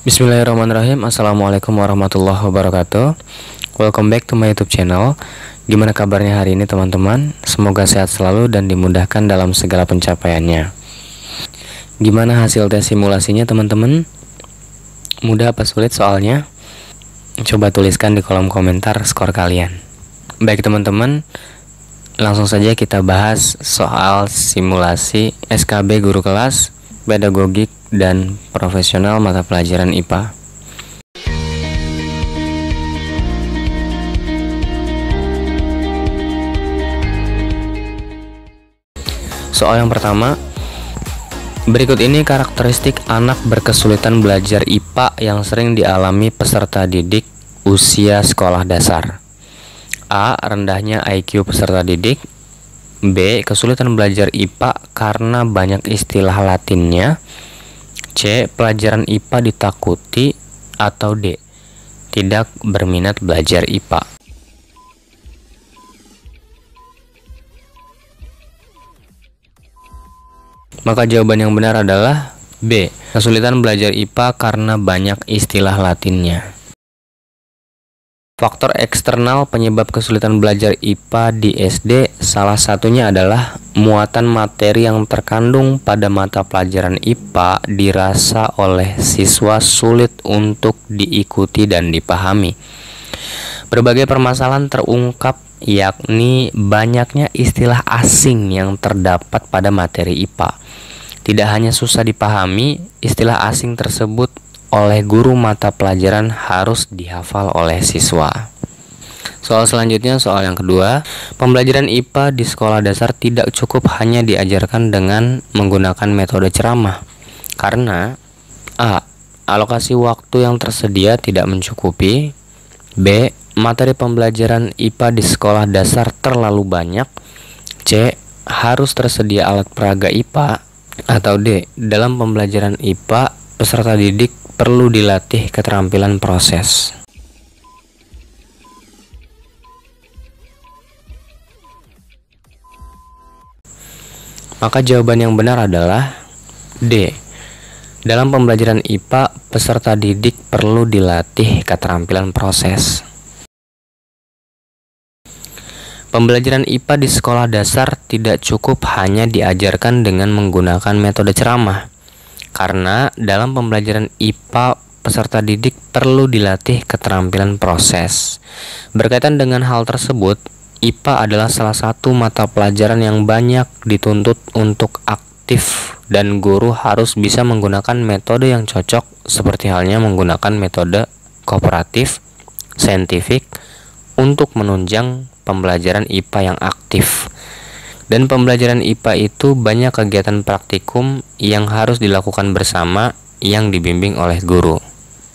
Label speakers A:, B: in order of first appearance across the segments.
A: Bismillahirrahmanirrahim. Assalamualaikum warahmatullahi wabarakatuh. Welcome back to my YouTube channel. Gimana kabarnya hari ini teman-teman? Semoga sehat selalu dan dimudahkan dalam segala pencapaiannya. Gimana hasil tes simulasinya teman-teman? Mudah apa sulit soalnya? Coba tuliskan di kolom komentar skor kalian. Baik teman-teman, langsung saja kita bahas soal simulasi SKB guru kelas, pedagogik, dan profesional mata pelajaran IPA. Soal yang pertama, berikut ini karakteristik anak berkesulitan belajar IPA yang sering dialami peserta didik usia sekolah dasar. A. Rendahnya IQ peserta didik. B. Kesulitan belajar IPA karena banyak istilah latinnya. C. Pelajaran IPA ditakuti. Atau D. Tidak berminat belajar IPA. Maka jawaban yang benar adalah B. Kesulitan belajar IPA karena banyak istilah latinnya. Faktor eksternal penyebab kesulitan belajar IPA di SD salah satunya adalah muatan materi yang terkandung pada mata pelajaran IPA dirasa oleh siswa sulit untuk diikuti dan dipahami. Berbagai permasalahan terungkap, yakni banyaknya istilah asing yang terdapat pada materi IPA. Tidak hanya susah dipahami, istilah asing tersebut oleh guru mata pelajaran harus dihafal oleh siswa. Soal selanjutnya, soal yang kedua, pembelajaran IPA di sekolah dasar tidak cukup hanya diajarkan dengan menggunakan metode ceramah, karena A. Alokasi waktu yang tersedia tidak mencukupi. B. Materi pembelajaran IPA di sekolah dasar terlalu banyak. C. Harus tersedia alat peraga IPA. Atau D. Dalam pembelajaran IPA, peserta didik perlu dilatih keterampilan proses. Maka jawaban yang benar adalah D. Dalam pembelajaran IPA, peserta didik perlu dilatih keterampilan proses. Pembelajaran IPA di sekolah dasar tidak cukup hanya diajarkan dengan menggunakan metode ceramah, karena dalam pembelajaran IPA, peserta didik perlu dilatih keterampilan proses. Berkaitan dengan hal tersebut, IPA adalah salah satu mata pelajaran yang banyak dituntut untuk aktif, dan guru harus bisa menggunakan metode yang cocok, seperti halnya menggunakan metode kooperatif, saintifik, untuk menunjang pembelajaran IPA yang aktif. Dan pembelajaran IPA itu banyak kegiatan praktikum yang harus dilakukan bersama yang dibimbing oleh guru.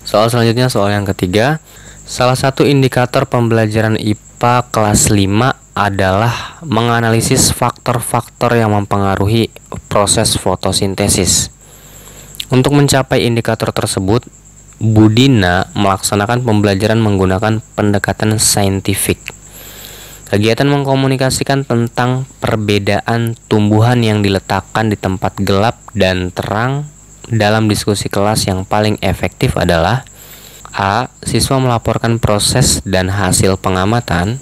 A: Soal selanjutnya, soal yang ketiga, salah satu indikator pembelajaran IPA kelas 5 adalah menganalisis faktor-faktor yang mempengaruhi proses fotosintesis. Untuk mencapai indikator tersebut, Budina melaksanakan pembelajaran menggunakan pendekatan saintifik. Kegiatan mengkomunikasikan tentang perbedaan tumbuhan yang diletakkan di tempat gelap dan terang dalam diskusi kelas yang paling efektif adalah A. Siswa melaporkan proses dan hasil pengamatan.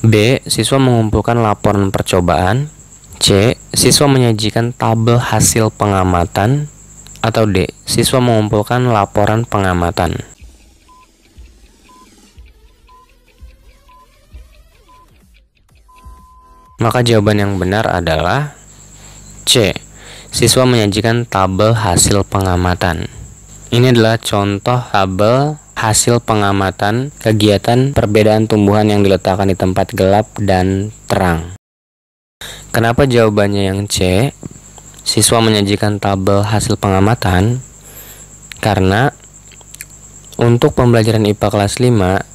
A: B. Siswa mengumpulkan laporan percobaan. C. Siswa menyajikan tabel hasil pengamatan. Atau D. Siswa mengumpulkan laporan pengamatan. Maka jawaban yang benar adalah C. Siswa menyajikan tabel hasil pengamatan. Ini adalah contoh tabel hasil pengamatan kegiatan perbedaan tumbuhan yang diletakkan di tempat gelap dan terang. Kenapa jawabannya yang C? Siswa menyajikan tabel hasil pengamatan karena untuk pembelajaran IPA kelas 5,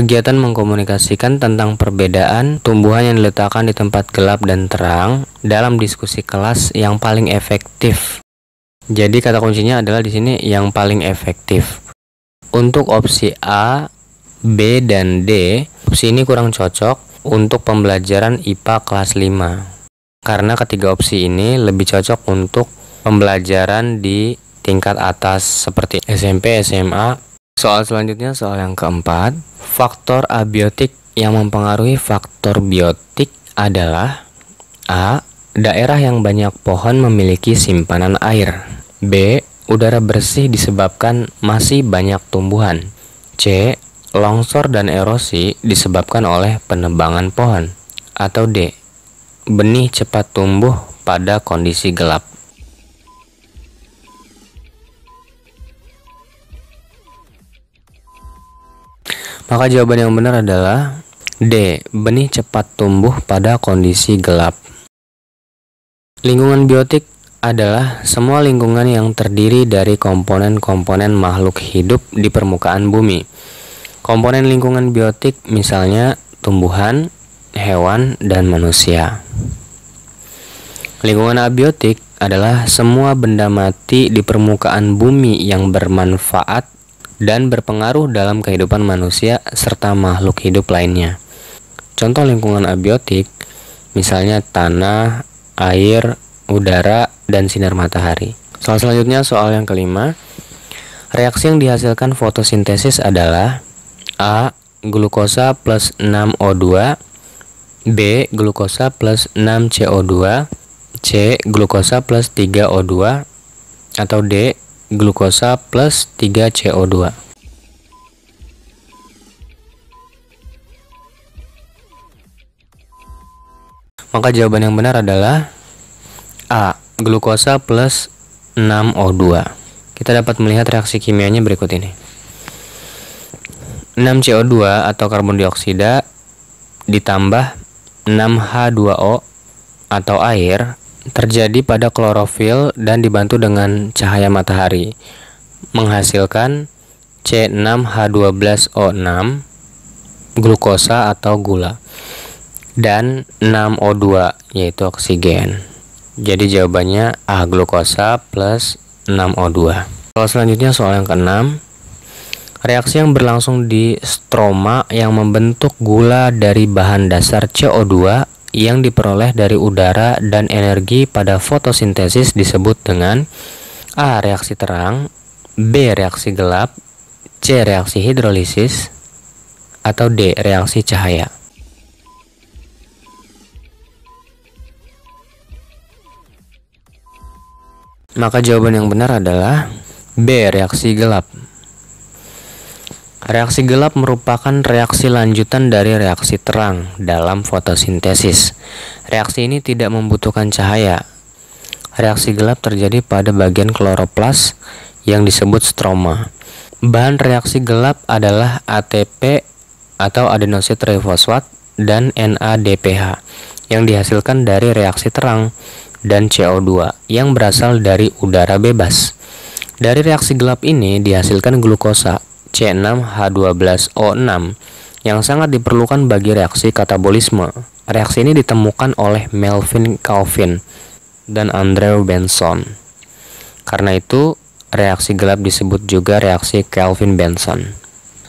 A: kegiatan mengkomunikasikan tentang perbedaan tumbuhan yang diletakkan di tempat gelap dan terang dalam diskusi kelas yang paling efektif. Jadi kata kuncinya adalah di sini yang paling efektif. Untuk opsi A, B, dan D, opsi ini kurang cocok untuk pembelajaran IPA kelas 5. Karena ketiga opsi ini lebih cocok untuk pembelajaran di tingkat atas seperti SMP, SMA. Soal selanjutnya, soal yang keempat. Faktor abiotik yang mempengaruhi faktor biotik adalah: A. Daerah yang banyak pohon memiliki simpanan air. B. Udara bersih disebabkan masih banyak tumbuhan. C. Longsor dan erosi disebabkan oleh penebangan pohon. Atau D. Benih cepat tumbuh pada kondisi gelap. Maka jawaban yang benar adalah D. Benih cepat tumbuh pada kondisi gelap. Lingkungan biotik adalah semua lingkungan yang terdiri dari komponen-komponen makhluk hidup di permukaan bumi. Komponen lingkungan biotik misalnya tumbuhan, hewan, dan manusia. Lingkungan abiotik adalah semua benda mati di permukaan bumi yang bermanfaat dan berpengaruh dalam kehidupan manusia serta makhluk hidup lainnya. Contoh lingkungan abiotik misalnya tanah, air, udara, dan sinar matahari. Soal selanjutnya, soal yang kelima. Reaksi yang dihasilkan fotosintesis adalah: A. Glukosa plus 6O2, B. Glukosa plus 6CO2, C. Glukosa plus 3O2, atau D. Glukosa plus 3CO2. Maka jawaban yang benar adalah A. Glukosa plus 6O2. Kita dapat melihat reaksi kimianya berikut ini. 6CO2 atau karbon dioksida ditambah 6H2O atau air terjadi pada klorofil dan dibantu dengan cahaya matahari, menghasilkan C6H12O6, glukosa atau gula, dan 6O2 yaitu oksigen. Jadi jawabannya A. Glukosa plus 6O2. Soal selanjutnya, soal yang keenam. Reaksi yang berlangsung di stroma yang membentuk gula dari bahan dasar CO2 yang diperoleh dari udara dan energi pada fotosintesis disebut dengan A. Reaksi terang, B. Reaksi gelap, C. Reaksi hidrolisis, atau D. Reaksi cahaya. Maka jawaban yang benar adalah B. Reaksi gelap. Reaksi gelap merupakan reaksi lanjutan dari reaksi terang dalam fotosintesis. Reaksi ini tidak membutuhkan cahaya. Reaksi gelap terjadi pada bagian kloroplas yang disebut stroma. Bahan reaksi gelap adalah ATP atau adenosid trifosfat dan NADPH yang dihasilkan dari reaksi terang dan CO2 yang berasal dari udara bebas. Dari reaksi gelap ini dihasilkan glukosa C6H12O6 yang sangat diperlukan bagi reaksi katabolisme. Reaksi ini ditemukan oleh Melvin Calvin dan Andrew Benson. Karena itu, reaksi gelap disebut juga reaksi Calvin-Benson.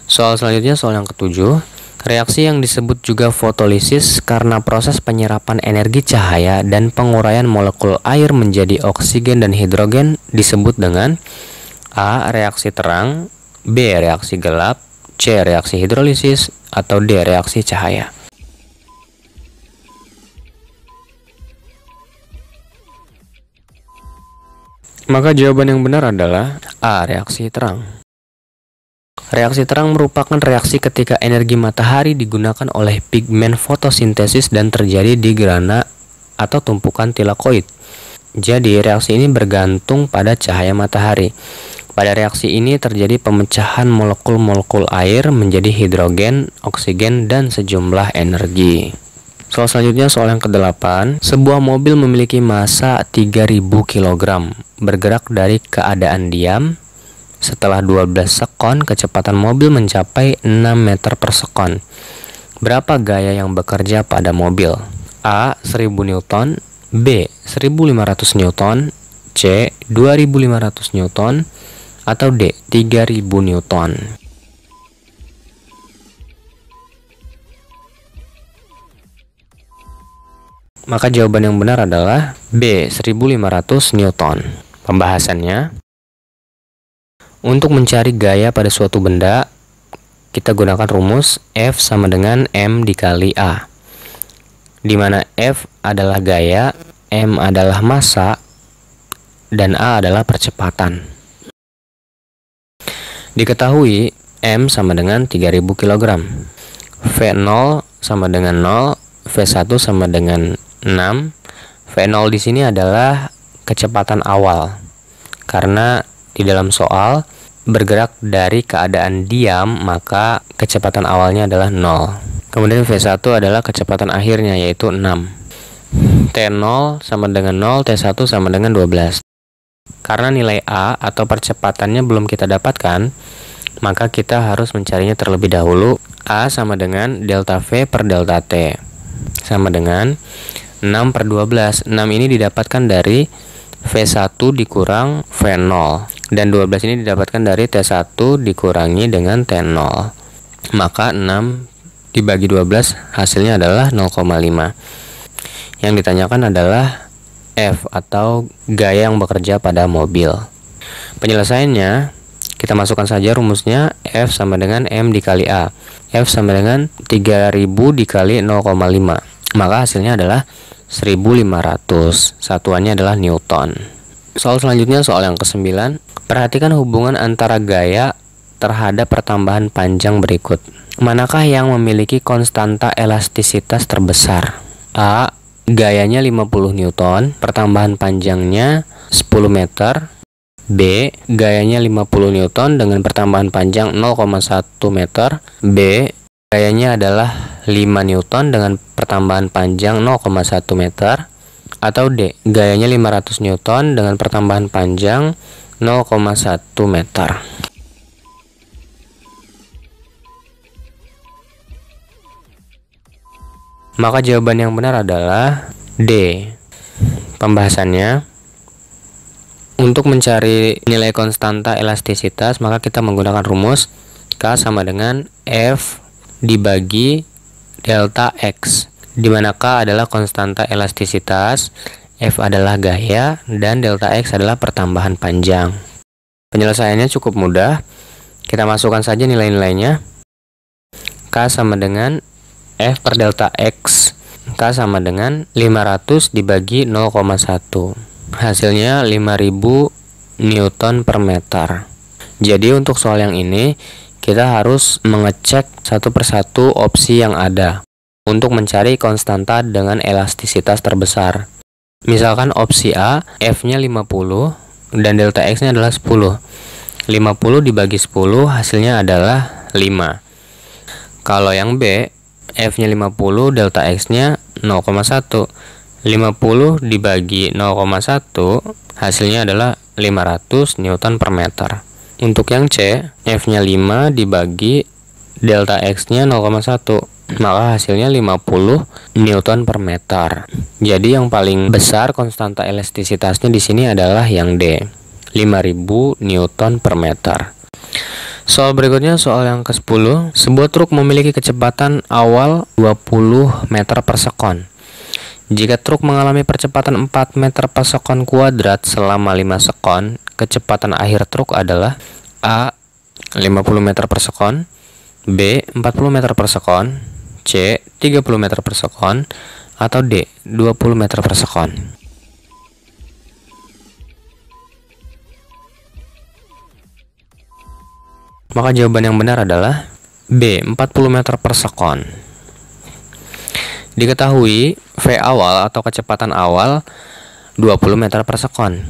A: Soal selanjutnya, soal yang ketujuh. Reaksi yang disebut juga fotolisis karena proses penyerapan energi cahaya dan penguraian molekul air menjadi oksigen dan hidrogen disebut dengan A. Reaksi terang, B. Reaksi gelap, C. Reaksi hidrolisis, atau D. Reaksi cahaya. Maka jawaban yang benar adalah A. Reaksi terang. Reaksi terang merupakan reaksi ketika energi matahari digunakan oleh pigmen fotosintesis dan terjadi di grana atau tumpukan tilakoid. Jadi, reaksi ini bergantung pada cahaya matahari. Pada reaksi ini terjadi pemecahan molekul-molekul air menjadi hidrogen, oksigen, dan sejumlah energi. Soal selanjutnya, soal yang ke-8. Sebuah mobil memiliki massa 3000 kg, bergerak dari keadaan diam. Setelah 12 sekon, kecepatan mobil mencapai 6 meter per sekon. Berapa gaya yang bekerja pada mobil? A. 1000 Newton, B. 1500 Newton, C. 2500 Newton, atau D. 3000 Newton. Maka jawaban yang benar adalah B. 1500 Newton. Pembahasannya, Untuk mencari gaya pada suatu benda, kita gunakan rumus F sama dengan M dikali A, di mana F adalah gaya, M adalah massa, dan A adalah percepatan. Diketahui M sama dengan 3000 kg, V0 sama dengan 0, V1 sama dengan 6. V0 di sini adalah kecepatan awal, karena di dalam soal bergerak dari keadaan diam, maka kecepatan awalnya adalah 0. Kemudian V1 adalah kecepatan akhirnya, yaitu 6. T0 sama dengan 0, T1 sama dengan 12. Karena nilai A atau percepatannya belum kita dapatkan, maka kita harus mencarinya terlebih dahulu. A sama dengan delta V per delta T, sama dengan 6 per 12. 6 ini didapatkan dari V1 dikurang V0, dan 12 ini didapatkan dari T1 dikurangi dengan T0. Maka 6 dibagi 12 hasilnya adalah 0,5. Yang ditanyakan adalah F atau gaya yang bekerja pada mobil. Penyelesaiannya, kita masukkan saja rumusnya. F sama dengan M dikali A. F sama dengan 3000 dikali 0,5. Maka hasilnya adalah 1500. Satuannya adalah Newton. Soal selanjutnya, soal yang ke-9. Perhatikan hubungan antara gaya terhadap pertambahan panjang berikut. Manakah yang memiliki konstanta elastisitas terbesar? A. Gayanya 50 Newton, pertambahan panjangnya 10 meter. B. Gayanya 50 Newton dengan pertambahan panjang 0,1 meter. B. Gayanya adalah 5 Newton dengan pertambahan panjang 0,1 meter. Atau D. Gayanya 500 Newton dengan pertambahan panjang 0,1 meter. Maka jawaban yang benar adalah D. Pembahasannya, untuk mencari nilai konstanta elastisitas, maka kita menggunakan rumus K sama dengan F dibagi delta X, di mana K adalah konstanta elastisitas, F adalah gaya, dan delta X adalah pertambahan panjang. Penyelesaiannya cukup mudah. Kita masukkan saja nilai-nilainya. K sama dengan F per delta X. K sama dengan 500 dibagi 0,1. Hasilnya 5000 Newton per meter. Jadi untuk soal yang ini, kita harus mengecek satu persatu opsi yang ada untuk mencari konstanta dengan elastisitas terbesar. Misalkan opsi A, F-nya 50 dan delta X-nya adalah 10. 50 dibagi 10 hasilnya adalah 5. Kalau yang B, F-nya 50, delta X-nya 0,1. 50 dibagi 0,1 hasilnya adalah 500 Newton per meter. Untuk yang C, F-nya 5 dibagi delta X-nya 0,1, maka hasilnya 50 Newton per meter. Jadi yang paling besar konstanta elastisitasnya di sini adalah yang D, 5000 Newton per meter. Soal berikutnya, soal yang ke-10. Sebuah truk memiliki kecepatan awal 20 meter per sekon. Jika truk mengalami percepatan 4 meter per sekon kuadrat selama 5 sekon, kecepatan akhir truk adalah A. 50 meter per sekon, B. 40 meter per sekon, C. 30 meter per sekon, atau D. 20 meter per sekon. Maka jawaban yang benar adalah B. 40 meter per sekon. Diketahui V awal atau kecepatan awal 20 meter per sekon.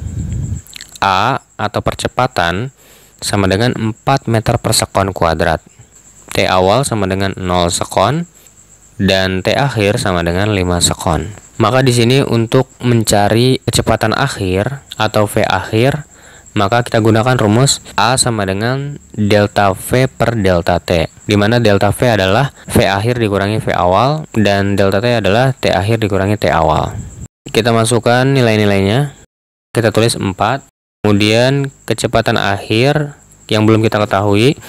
A: A atau percepatan sama dengan 4 meter per sekon kuadrat. T awal sama dengan 0 sekon dan T akhir sama dengan 5 sekon. Maka di sini untuk mencari kecepatan akhir atau V akhir, maka kita gunakan rumus A sama dengan delta V per delta T, di mana delta V adalah V akhir dikurangi V awal dan delta T adalah T akhir dikurangi T awal. Kita masukkan nilai-nilainya. Kita tulis 4. Kemudian kecepatan akhir yang belum kita ketahui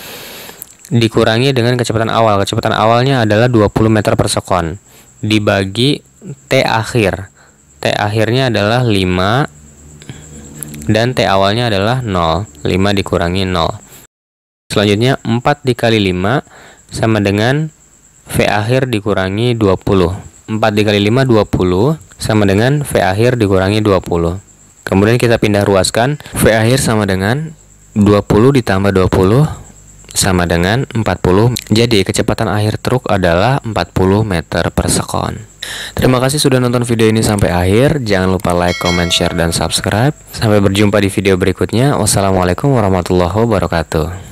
A: dikurangi dengan kecepatan awal. Kecepatan awalnya adalah 20 meter per sekon dibagi T akhir. T akhirnya adalah 5 Dan T awalnya adalah 0. 5 dikurangi 0. Selanjutnya 4 dikali 5 sama dengan V akhir dikurangi 20. 4 dikali 5 20 sama dengan V akhir dikurangi 20. Kemudian kita pindah ruaskan, V akhir sama dengan 20 ditambah 20 sama dengan 40. Jadi kecepatan akhir truk adalah 40 meter per sekon. Terima kasih sudah nonton video ini sampai akhir. Jangan lupa like, comment, share, dan subscribe. Sampai berjumpa di video berikutnya. Wassalamualaikum warahmatullahi wabarakatuh.